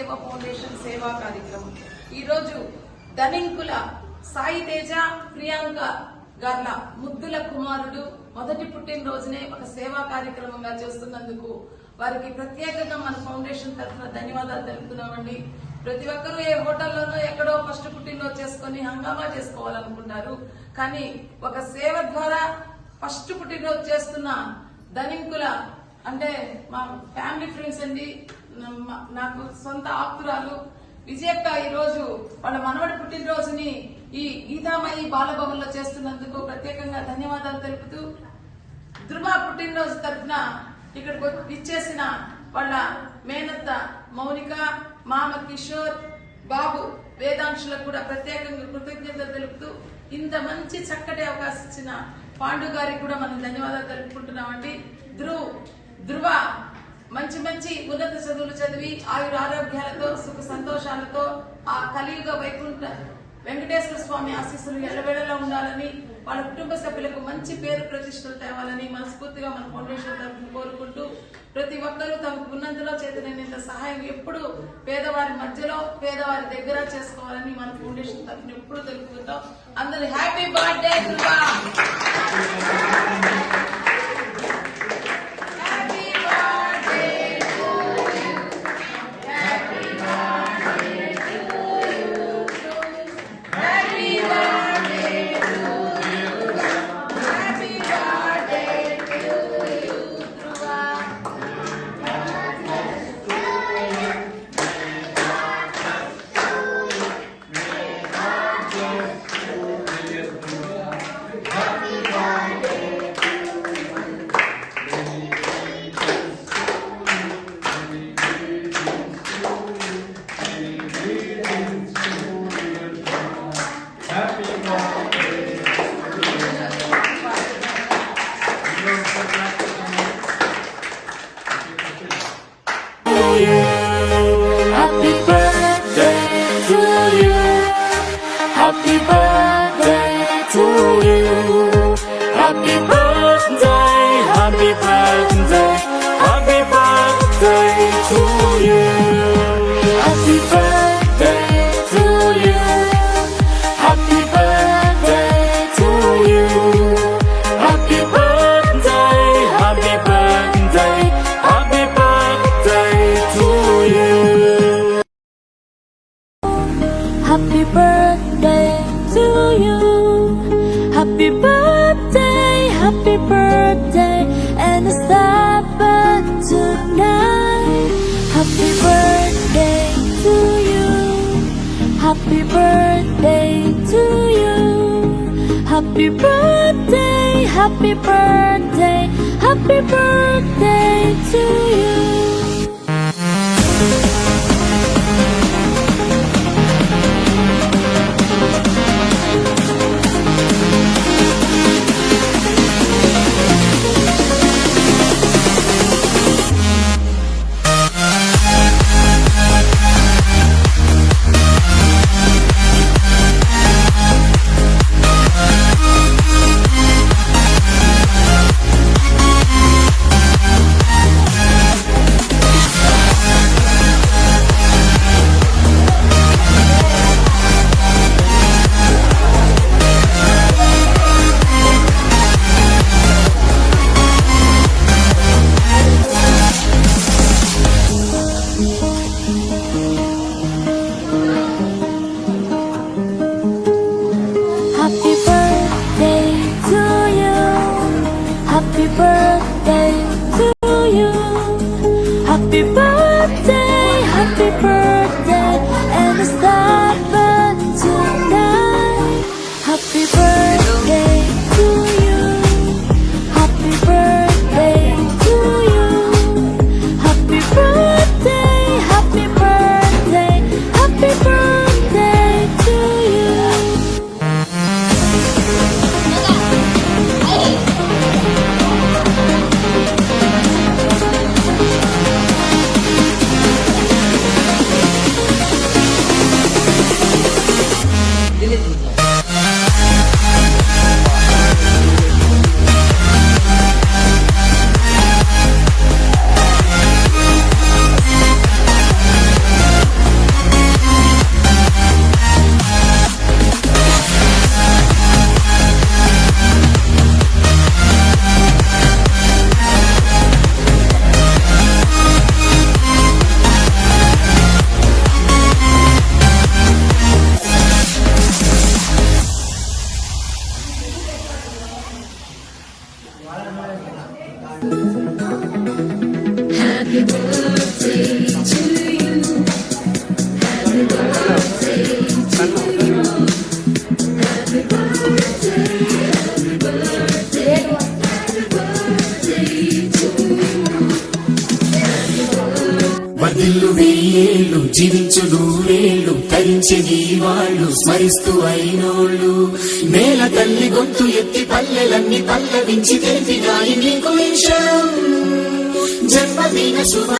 సేవ ఫౌండేషన్ సేవా కార్యక్రమం ఈ రోజు ధనింకుల సాయి తేజ ప్రియాంక గార్ల ముద్దుల కుమారుడు మొదటి పుట్టినరోజునే ఒక సేవా కార్యక్రమంగా చేస్తున్నందుకు వారికి ప్రత్యేకంగా మన ఫౌండేషన్ తరఫున ధన్యవాదాలు తెలుపుతున్నామండి. ప్రతి ఒక్కరూ ఏ హోటల్లోనో ఎక్కడో ఫస్ట్ పుట్టినరోజు చేసుకుని హంగామా చేసుకోవాలనుకుంటారు. కానీ ఒక సేవ ద్వారా ఫస్ట్ పుట్టినరోజు చేస్తున్న ధనింకుల అంటే మా ఫ్యామిలీ ఫ్రెండ్స్ అండి, నాకు సొంత ఆప్తురాలు విజయక్క ఈ రోజు వాళ్ళ మనవడి పుట్టినరోజుని ఈ గీతామయి బాలభవన్ లో చేస్తున్నందుకు ప్రత్యేకంగా ధన్యవాదాలు తెలుపుతూ, ధృవ పుట్టినరోజు తరఫున ఇక్కడికి ఇచ్చేసిన వాళ్ళ మేనత్త మౌనిక, మామ కిషోర్, బాబు వేదాంశులకు కూడా ప్రత్యేకంగా కృతజ్ఞతలు తెలుపుతూ, ఇంత మంచి చక్కటి అవకాశం ఇచ్చిన పాండు గారికి కూడా మనం ధన్యవాదాలు తెలుపుకుంటున్నామండి. ధృవ మంచి మంచి ఉన్నత చదువులు చదివి ఆయుర ఆరోగ్యాలతో సుఖ సంతోషాలతో ఆ కలియుగ వైకుంఠ వెంకటేశ్వర స్వామి ఆశీస్సులు ఎల్లవేళలా ఉండాలని, వాళ్ళ కుటుంబ సభ్యులకు మంచి పేరు ప్రతిష్టలు తేవాలని మనస్ఫూర్తిగా మన ఫౌండేషన్ తరఫున కోరుకుంటూ, ప్రతి ఒక్కరూ తమకు ఉన్నంతలో చేతనైనంత సహాయం ఎప్పుడు పేదవారి మధ్యలో పేదవారి దగ్గర చేసుకోవాలని మన ఫౌండేషన్ తరఫున ఎప్పుడు తెలుపుకుంటాం. అందరూ happy birthday Dhruva. Happy birthday to you. Happy birthday to you. Happy birthday, happy birthday, happy birthday to you. Happy birthday to you. Happy birthday to you. Happy birthday, happy birthday, happy birthday to you. Happy birthday to you. Happy birthday, happy birthday, and a star bird tonight. Happy birthday to you. Happy birthday to you. Happy birthday, happy birthday, happy birthday to you. వర్ధిల్లు వెయ్యేళ్ళు జీవించు నూరేళ్ళు తరించి నీ వాళ్ళు స్మరిస్తూ అయినోళ్ళు నేల తల్లి గొంతు ఎత్తి పల్లెలన్నీ పల్లవించి తెలిపినాయి నీకు ఈ క్షణం జన్మదిన శుభ